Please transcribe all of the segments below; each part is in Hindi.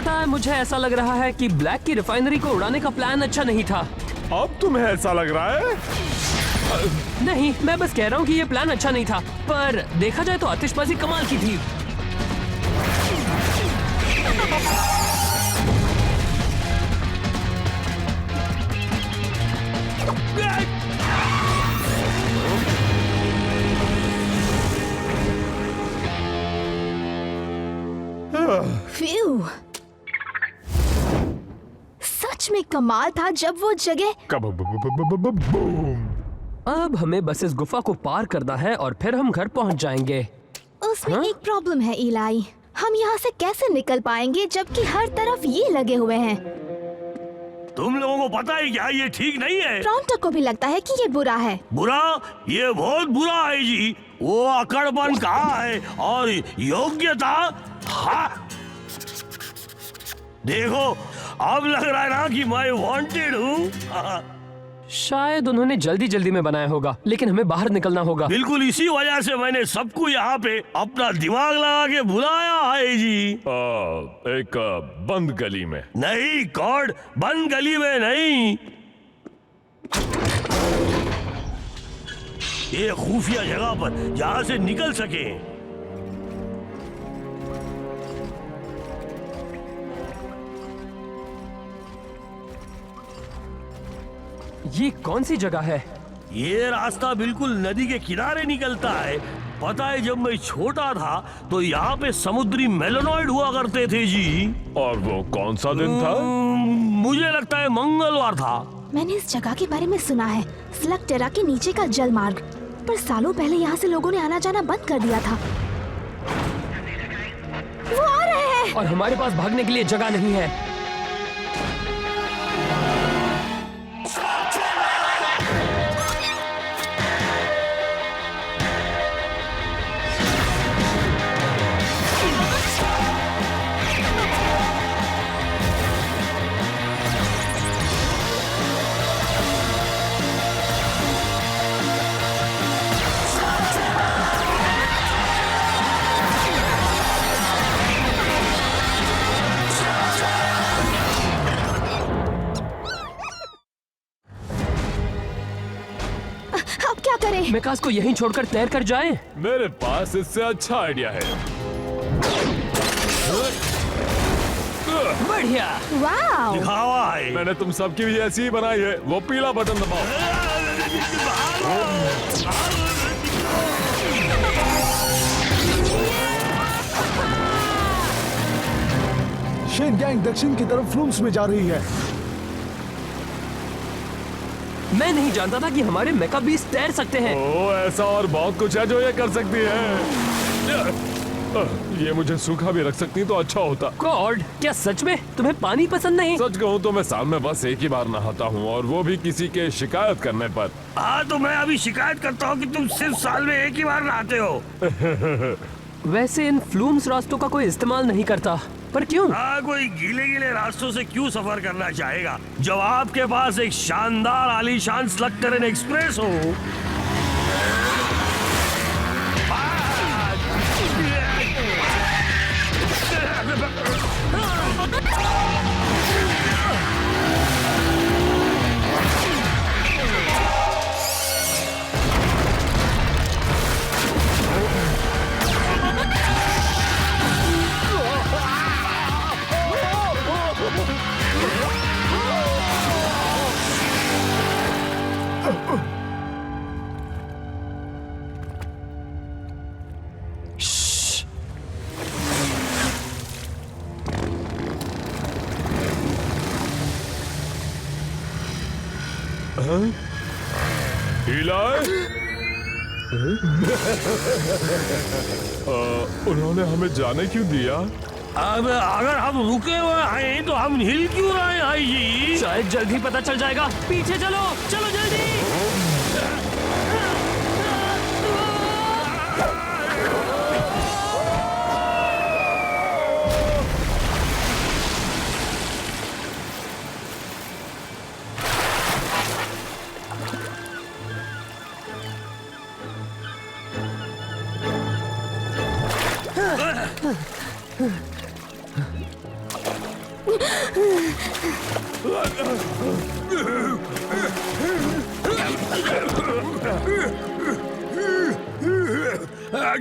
पता है, मुझे ऐसा लग रहा है कि ब्लैक की रिफाइनरी को उड़ाने का प्लान अच्छा नहीं था। अब तुम्हें ऐसा लग रहा है? नहीं, मैं बस कह रहा हूँ कि ये प्लान अच्छा नहीं था, पर देखा जाए तो आतिशबाजी कमाल की थी। फ्यू, सच में कमाल था जब वो जगह। बूम। अब हमें बस इस गुफा को पार करना है और फिर हम घर पहुंच जाएंगे। उसमें हाँ? एक प्रॉब्लम है इलाई, हम यहाँ से कैसे निकल पाएंगे जबकि हर तरफ ये लगे हुए हैं। तुम लोगों को पता है क्या, ये ठीक नहीं है। टोरंटो को भी लगता है कि ये बुरा है। बुरा? ये बहुत बुरा है जी। वो अकड़पन कहाँ है और योग्यता? हाँ, देखो अब लग रहा है ना कि मैं वांटेड हूँ। शायद उन्होंने जल्दी जल्दी में बनाया होगा, लेकिन हमें बाहर निकलना होगा। बिल्कुल इसी वजह से मैंने सबको यहाँ पे अपना दिमाग लगा के बुलाया है जी। एक बंद गली में। नहीं कॉड, बंद गली में नहीं, ये खुफिया जगह पर जहाँ से निकल सके। ये कौन सी जगह है? ये रास्ता बिल्कुल नदी के किनारे निकलता है। पता है, जब मैं छोटा था तो यहाँ पे समुद्री मेलोनॉइड हुआ करते थे जी। और वो कौन सा दिन था? मुझे लगता है मंगलवार था। मैंने इस जगह के बारे में सुना है, स्लग टेरा के नीचे का जल मार्ग, पर सालों पहले यहाँ से लोगों ने आना जाना बंद कर दिया था। वो आ रहे हैं। और हमारे पास भागने के लिए जगह नहीं है। अब क्या करें? मेकास को यहीं छोड़कर तैर कर जाएं? मेरे पास इससे अच्छा आइडिया है। बढ़िया। वाह, दिखावा है। मैंने तुम सबकी भी ऐसी ही बनाई है। वो पीला बटन दबाओ। शेन गैंग दक्षिण की तरफ फ्लूम्स में जा रही है। मैं नहीं जानता था कि हमारे मेका बीस तैर सकते हैं। ओ, ऐसा और बहुत कुछ है जो ये कर सकती है। ये मुझे सूखा भी रख सकती तो अच्छा होता। गॉड, क्या सच में तुम्हें पानी पसंद नहीं? सच कहूँ तो मैं साल में बस एक ही बार नहाता हूँ, और वो भी किसी के शिकायत करने पर। हाँ, तो मैं अभी शिकायत करता हूँ कि तुम सिर्फ साल में एक ही बार नहाते हो। वैसे इन फ्लूम्स रास्तों का कोई इस्तेमाल नहीं करता, पर क्यों? हाँ, कोई गीले गीले रास्तों से क्यों सफर करना चाहेगा जब आपके पास एक शानदार आलीशान स्लग ट्रेन एक्सप्रेस हो। उन्होंने हमें जाने क्यों दिया? अब अगर हम रुके हुए हैं तो हम हिल क्यों रहे हैं जी? शायद जल्द ही पता चल जाएगा। पीछे चलो, चलो जल्दी।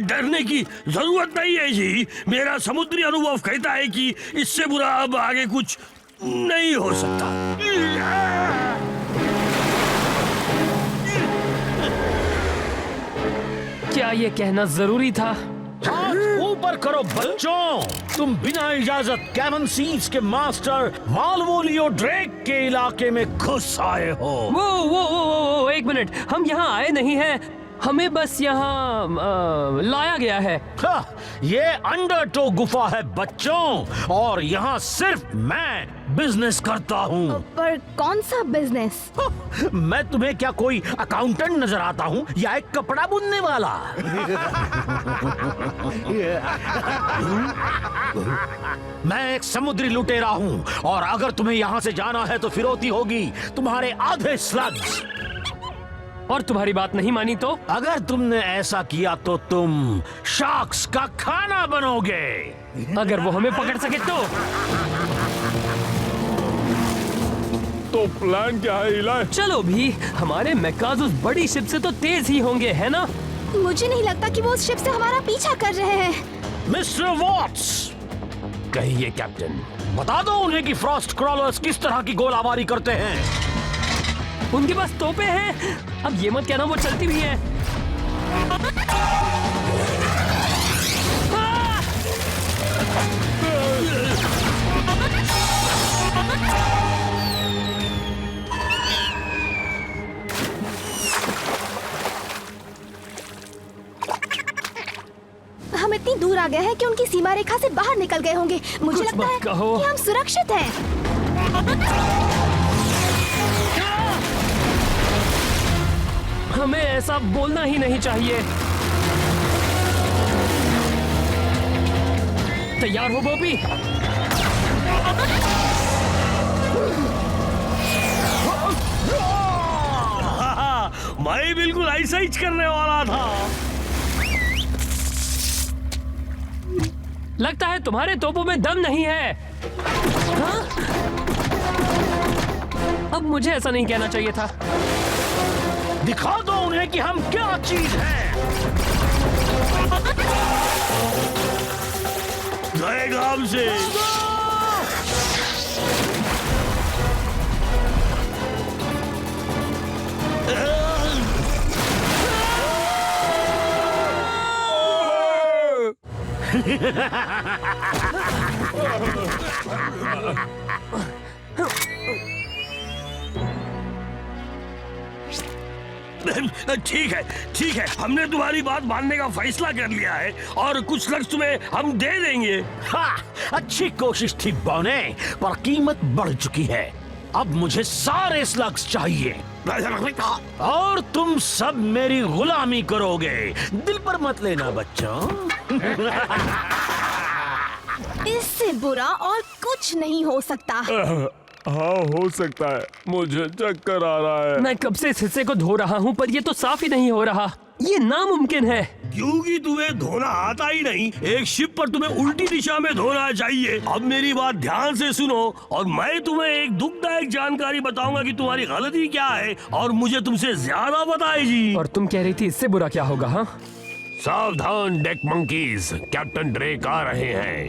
डरने की जरूरत नहीं है जी। मेरा समुद्री अनुभव कहता है कि इससे बुरा अब आगे कुछ नहीं हो सकता। क्या ये कहना जरूरी था? हाथ ऊपर करो बच्चों, तुम बिना इजाजत कैमन सीज के मास्टर मालवोलियो ड्रेक के इलाके में घुस आए हो। वो एक मिनट, हम यहाँ आए नहीं हैं, हमें बस यहाँ लाया गया है। ये अंडरटो गुफा है बच्चों, और यहाँ सिर्फ मैं बिजनेस करता हूँ। पर कौन सा बिजनेस? मैं तुम्हें क्या कोई अकाउंटेंट नजर आता हूँ या एक कपड़ा बुनने वाला? मैं एक समुद्री लुटेरा हूँ, और अगर तुम्हें यहाँ से जाना है तो फिरौती होगी तुम्हारे आधे स्लग्स। और तुम्हारी बात नहीं मानी तो? अगर तुमने ऐसा किया तो तुम शार्क्स का खाना बनोगे। अगर वो हमें पकड़ सके तो प्लान क्या है इलाई? चलो भी, हमारे मैकाज उस बड़ी शिप से तो तेज ही होंगे, है ना? मुझे नहीं लगता कि वो उस शिप से हमारा पीछा कर रहे हैं। मिस्टर वॉट्स, कहिए कैप्टन, बता दो उन्हें कि फ्रॉस्ट क्रॉलर्स किस तरह की गोलाबारी करते हैं। उनके पास तोपे हैं। अब ये मत कहना वो चलती भी है। हम इतनी दूर आ गए हैं कि उनकी सीमा रेखा से बाहर निकल गए होंगे। मुझे कुछ लगता मत है कहो। कि हम सुरक्षित हैं। हमें ऐसा बोलना ही नहीं चाहिए। तैयार हो बॉबी? मैं बिल्कुल ऐसा ही करने वाला था। लगता है तुम्हारे तोपों में दम नहीं है। हाँ? अब मुझे ऐसा नहीं कहना चाहिए था। दिखा दो उन्हें कि हम क्या चीज हैं। जाएगा हमसे। ठीक है, हमने तुम्हारी बात मानने का फैसला कर लिया है और कुछ लक्ष्य तुम्हें हम दे देंगे। हाँ, अच्छी कोशिश थी बौने, पर कीमत बढ़ चुकी है। अब मुझे सारे स्लग्स चाहिए और तुम सब मेरी गुलामी करोगे। दिल पर मत लेना बच्चों। इससे बुरा और कुछ नहीं हो सकता। हाँ, हो सकता है। मुझे चक्कर आ रहा है। मैं कब से इस हिस्से को धो रहा हूँ, पर ये तो साफ ही नहीं हो रहा। ये नामुमकिन है। क्योंकि तुम्हें धोना आता ही नहीं। एक शिप पर तुम्हें उल्टी दिशा में धोना चाहिए। अब मेरी बात ध्यान से सुनो और मैं तुम्हें एक दुखदायक जानकारी बताऊंगा कि तुम्हारी गलती क्या है और मुझे तुमसे ज्यादा बताएगी। और तुम कह रही थी इससे बुरा क्या होगा? हाँ, सावधान डेक मंकीज, कैप्टन ड्रेक आ रहे हैं।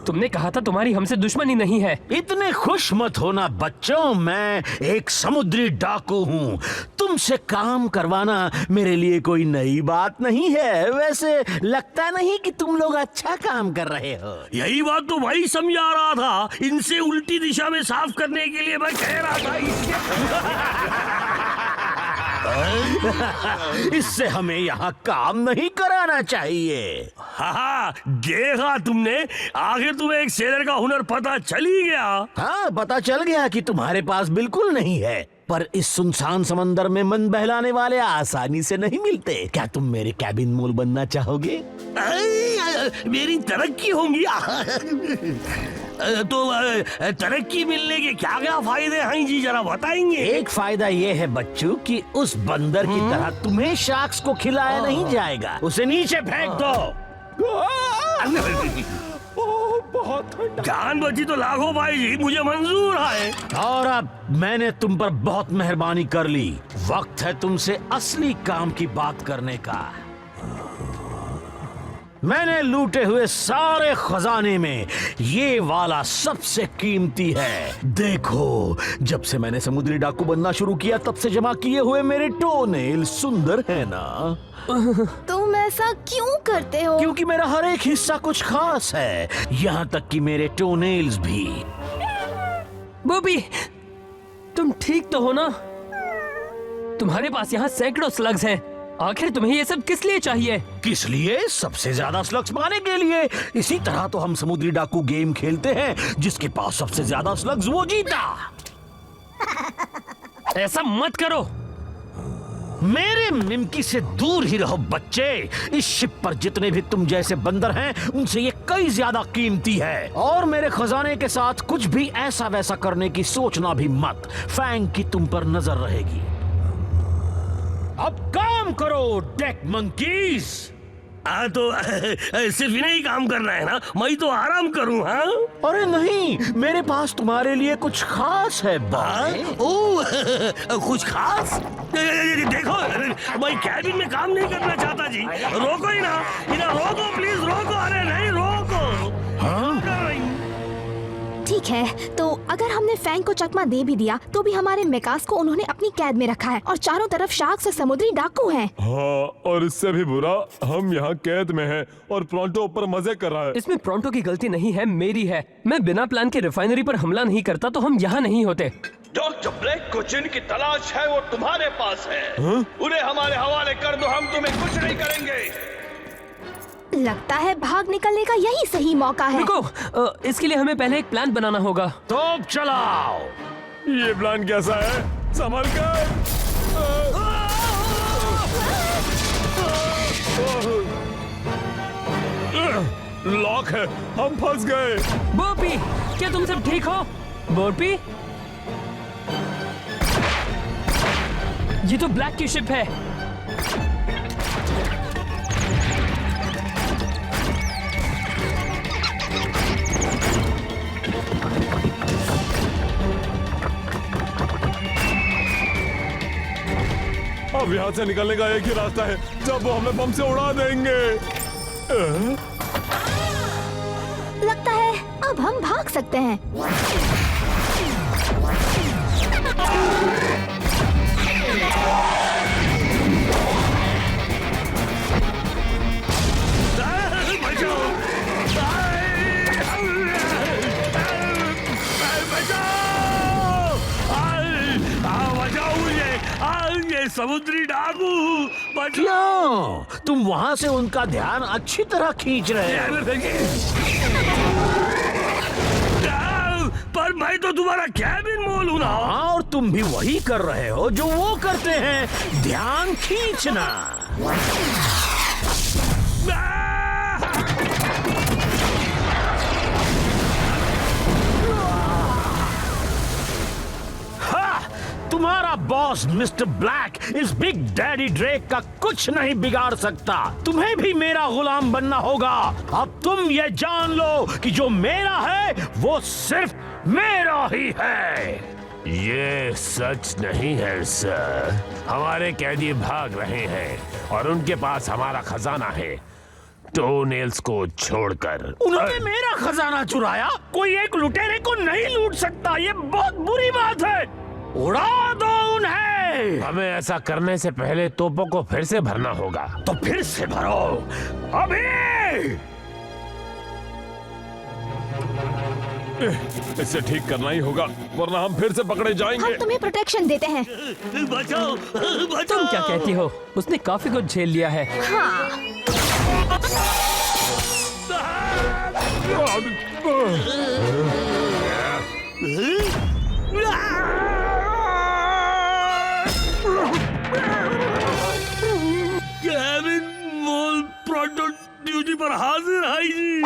तुमने कहा था तुम्हारी हमसे दुश्मनी नहीं है। इतने खुश मत होना बच्चों, मैं एक समुद्री डाकू हूँ। तुमसे काम करवाना मेरे लिए कोई नई बात नहीं है। वैसे लगता नहीं कि तुम लोग अच्छा काम कर रहे हो। यही बात तो भाई समझा रहा था। इनसे उल्टी दिशा में साफ करने के लिए मैं कह रहा था। इससे हमें यहाँ काम नहीं कराना चाहिए। हाँ, देखा तुमने, आखिर तुम्हें एक सेलर का हुनर पता चल ही गया। हाँ, पता चल गया कि तुम्हारे पास बिल्कुल नहीं है, पर इस सुनसान समंदर में मन बहलाने वाले आसानी से नहीं मिलते। क्या तुम मेरे कैबिन मोल बनना चाहोगे? मेरी तरक्की होंगी। तो तरक्की मिलने के क्या क्या फायदे हैं जी, जरा बताएंगे? एक फायदा ये है बच्चों कि उस बंदर की तरह तुम्हें शार्क्स को खिलाया नहीं जाएगा। उसे नीचे फेंक दो। ओह बहुत ठंडा। जान बची तो लाखों भाई जी, मुझे मंजूर है। और अब मैंने तुम पर बहुत मेहरबानी कर ली, वक्त है तुमसे असली काम की बात करने का। मैंने लूटे हुए सारे खजाने में ये वाला सबसे कीमती है। देखो, जब से मैंने समुद्री डाकू बनना शुरू किया तब से जमा किए हुए मेरे टोनेल सुंदर है ना? तुम ऐसा क्यों करते हो? क्योंकि मेरा हर एक हिस्सा कुछ खास है, यहाँ तक कि मेरे टोनेल्स भी। बॉबी, तुम ठीक तो हो ना? तुम्हारे पास यहाँ सैकड़ों स्लग्स हैं। आखिर तुम्हें ये सब किस लिए चाहिए? किस लिए? सबसे ज्यादा स्लग्स पाने के लिए। इसी तरह तो हम समुद्री डाकू गेम खेलते हैं, जिसके पास सबसे ज्यादा स्लग्स वो जीता। ऐसा मत करो। मेरे मिमकी से दूर ही रहो बच्चे। इस शिप पर जितने भी तुम जैसे बंदर हैं, उनसे ये कई ज्यादा कीमती है। और मेरे खजाने के साथ कुछ भी ऐसा वैसा करने की सोचना भी मत। फैंग की तुम पर नजर रहेगी। अब काम करो डेक मंकीज। तो सिर्फ इन्हें ही काम करना है ना? मैं तो आराम करूं। हाँ, अरे नहीं, मेरे पास तुम्हारे लिए कुछ खास है बाय। ओह, कुछ खास? देखो, मैं कैबिन में काम नहीं करना चाहता जी। रोको ही ना, इन्हें रोको प्लीज, रोको। अरे नहीं, रोको। हाँ? ठीक है, तो अगर हमने फैंग को चकमा दे भी दिया तो भी हमारे मेकास को उन्होंने अपनी कैद में रखा है और चारों तरफ शार्क्स और समुद्री डाकू हैं। हाँ, और इससे भी बुरा हम यहाँ कैद में हैं और प्रोंटो ऊपर मजे कर रहा है। इसमें प्रोंटो की गलती नहीं है, मेरी है। मैं बिना प्लान के रिफाइनरी पर हमला नहीं करता तो हम यहाँ नहीं होते। डॉक्टर ब्लैक को जिनकी तलाश है वो तुम्हारे पास है। उन्हें हमारे हवाले कर दो, हम तुम्हें कुछ नहीं करेंगे। लगता है भाग निकलने का यही सही मौका है। रुको, इसके लिए हमें पहले एक प्लान बनाना होगा। तो चलाओ। ये प्लान कैसा है? संभल कर। लॉक है, हम फंस गए। बॉबी, क्या तुम सब ठीक हो? बॉबी, ये तो ब्लैक की शिप है। अब यहाँ से निकलने का एक ही रास्ता है, जब वो हमें बम से उड़ा देंगे। लगता है अब हम भाग सकते हैं। समुद्री डाकू बचाओ। क्यों? तुम वहाँ से उनका ध्यान अच्छी तरह खींच रहे हो। पर मैं तो तुम्हारा कैबिन मोल हूँ ना। हाँ, और तुम भी वही कर रहे हो जो वो करते हैं, ध्यान खींचना। तुम्हारा बॉस मिस्टर ब्लैक इस बिग डैडी ड्रेक का कुछ नहीं बिगाड़ सकता। तुम्हें भी मेरा गुलाम बनना होगा। अब तुम ये जान लो कि जो मेरा है वो सिर्फ मेरा ही है। ये सच नहीं है सर। हमारे कैदी भाग रहे हैं और उनके पास हमारा खजाना है, टोनेल्स को छोड़कर। उन्होंने मेरा खजाना चुराया? कोई एक लुटेरे को नहीं लूट सकता। ये बहुत बुरी बात है। उड़ा दो उन्हें। हमें ऐसा करने से पहले तोपों को फिर से भरना होगा। तो फिर से भरो अभी। इसे ठीक करना ही होगा, वरना हम फिर से पकड़े जाएंगे। हम तुम्हें प्रोटेक्शन देते हैं। बचाओ, बचाओ। तुम क्या कहती हो? उसने काफी कुछ झेल लिया है। हाँ। कैबिन मोल प्रोटो ड्यूटी पर हाजिर है जी।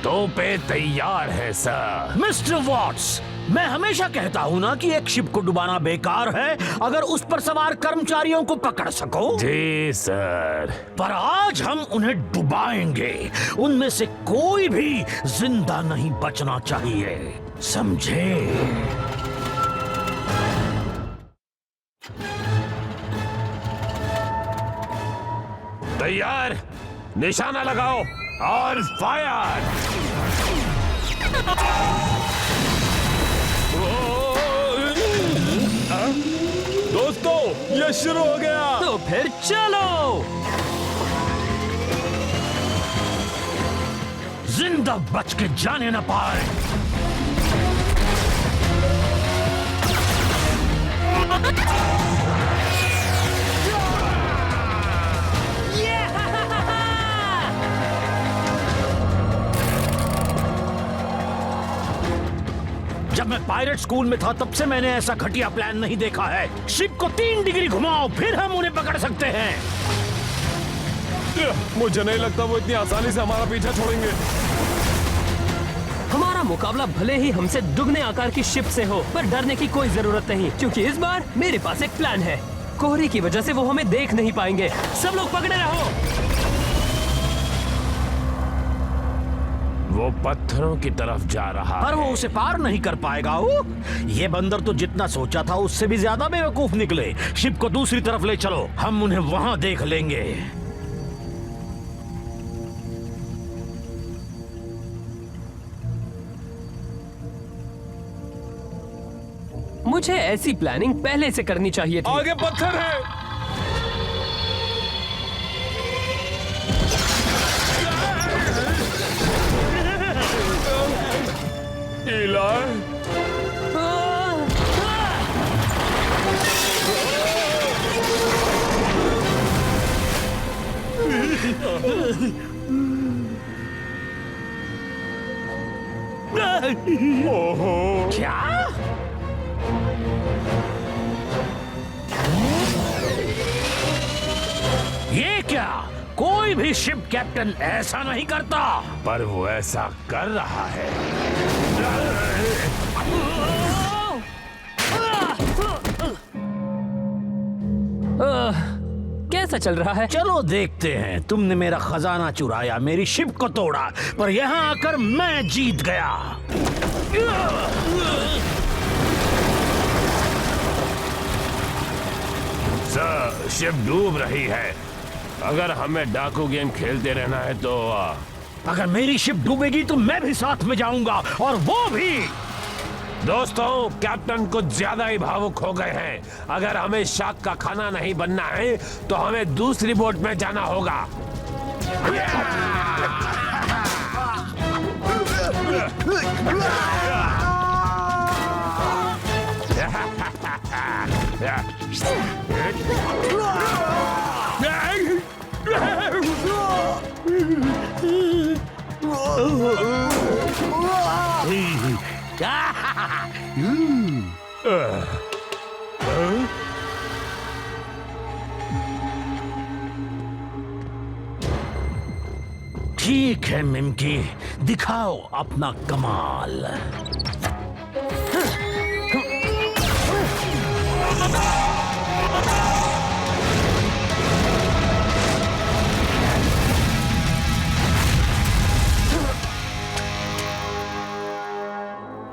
तोपें तैयार है सर। मिस्टर वॉट्स, मैं हमेशा कहता हूँ ना कि एक शिप को डुबाना बेकार है अगर उस पर सवार कर्मचारियों को पकड़ सको। जी सर। पर आज हम उन्हें डुबाएंगे। उनमें से कोई भी जिंदा नहीं बचना चाहिए, समझे? तैयार, निशाना लगाओ और फायर। दोस्तों, ये शुरू हो गया। तो फिर चलो। जिंदा बच के जाने न पाए। जब मैं पायलट स्कूल में था तब से मैंने ऐसा घटिया प्लान नहीं देखा है। शिप को 3 डिग्री घुमाओ, फिर हम उन्हें पकड़ सकते हैं। मुझे नहीं लगता वो इतनी आसानी से हमारा पीछा छोड़ेंगे। हमारा मुकाबला भले ही हमसे दुगने आकार की शिप से हो, पर डरने की कोई जरूरत नहीं, क्योंकि इस बार मेरे पास एक प्लान है। कोहरे की वजह से वो हमें देख नहीं पाएंगे। सब लोग पकड़े रहो। वो पत्थरों की तरफ जा रहा पर है। वो उसे पार नहीं कर पाएगा। ये बंदर तो जितना सोचा था उससे भी ज्यादा बेवकूफ निकले। शिप को दूसरी तरफ ले चलो, हम उन्हें वहां देख लेंगे। मुझे ऐसी प्लानिंग पहले से करनी चाहिए थी। आगे पत्थर है। इलाय, क्या? ये क्या? कोई भी शिप कैप्टन ऐसा नहीं करता। पर वो ऐसा कर रहा है। कैसा चल रहा है? चलो देखते हैं। तुमने मेरा खजाना चुराया, मेरी शिप को तोड़ा, पर यहाँ आकर मैं जीत गया। सर, शिप डूब रही है। अगर हमें डाकू गेम खेलते रहना है तो अगर मेरी शिप डूबेगी तो मैं भी साथ में जाऊंगा, और वो भी। दोस्तों, कैप्टन कुछ ज्यादा ही भावुक हो गए हैं। अगर हमें शार्क का खाना नहीं बनना है तो हमें दूसरी बोट में जाना होगा। ठीक है मिमकी, दिखाओ अपना कमाल।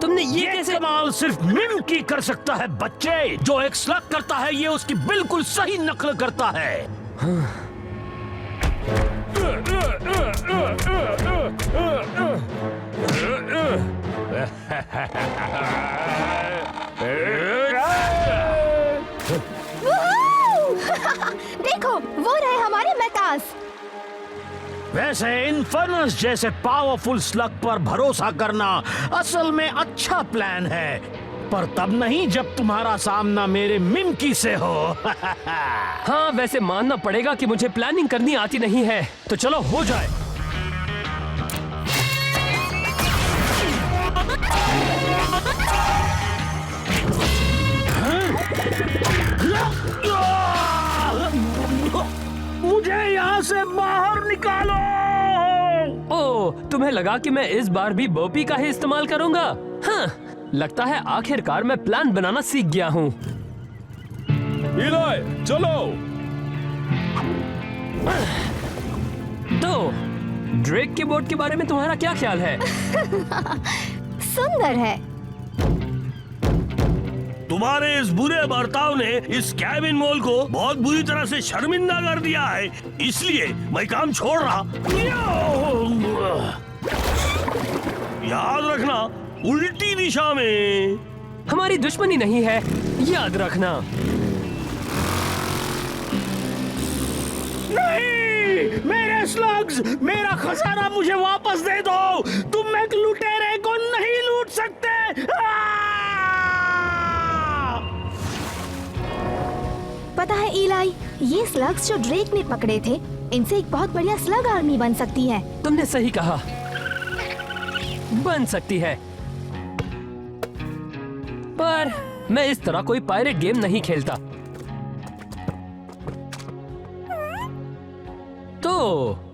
तुमने ये कैसे? कमाल सिर्फ मिमकी कर सकता है बच्चे। जो एक स्लग करता है ये उसकी बिल्कुल सही नकल करता है। देखो, वो रहे हमारे मेकास। वैसे इन्फर्नस जैसे पावरफुल स्लग पर भरोसा करना असल में अच्छा प्लान है, पर तब नहीं जब तुम्हारा सामना मेरे मिमकी से हो। हाँ, वैसे मानना पड़ेगा कि मुझे प्लानिंग करनी आती नहीं है, तो चलो हो जाए। मुझे यहाँ से बाहर निकालो। ओ, तुम्हें लगा कि मैं इस बार भी बोपी का ही इस्तेमाल करूंगा? हाँ, लगता है आखिरकार मैं प्लान बनाना सीख गया हूँ। इलाय, चलो। तो ड्रेक के बोट के बारे में तुम्हारा क्या ख्याल है? सुंदर है। तुम्हारे इस बुरे बर्ताव ने इस कैबिन मॉल को बहुत बुरी तरह से शर्मिंदा कर दिया है, इसलिए मैं काम छोड़ रहा। याद रखना, उल्टी दिशा में। हमारी दुश्मनी नहीं है, याद रखना। नहीं, मेरे स्लग्स, मेरा खजाना मुझे वापस दे दो। तुम एक लुटेरे को नहीं लूट सकते। पता है इलाई, ये स्लग्स जो ड्रेक ने पकड़े थे, इनसे एक बहुत बढ़िया स्लग आर्मी बन सकती है। तुमने सही कहा, बन सकती है, पर मैं इस तरह कोई पायरेट गेम नहीं खेलता। तो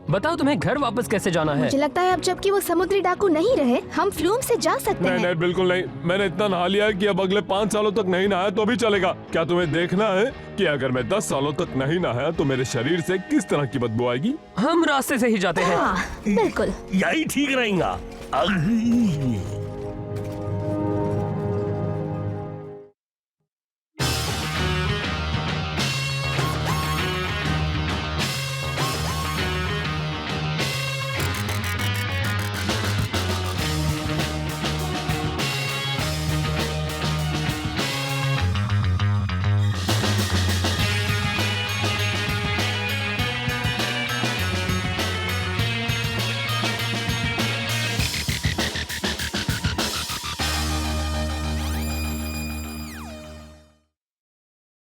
बताओ, तुम्हें घर वापस कैसे जाना है? मुझे लगता है अब जबकि वो समुद्री डाकू नहीं रहे, हम फ्लूम से जा सकते नहीं हैं। नहीं, बिल्कुल नहीं। मैंने इतना नहा लिया है कि अब अगले 5 सालों तक नहीं नहाया तो भी चलेगा। क्या तुम्हें देखना है कि अगर मैं 10 सालों तक नहीं नहाया तो मेरे शरीर से किस तरह की बदबू आएगी? हम रास्ते से ही जाते हैं। हाँ, बिल्कुल। यही ठीक रहेगा।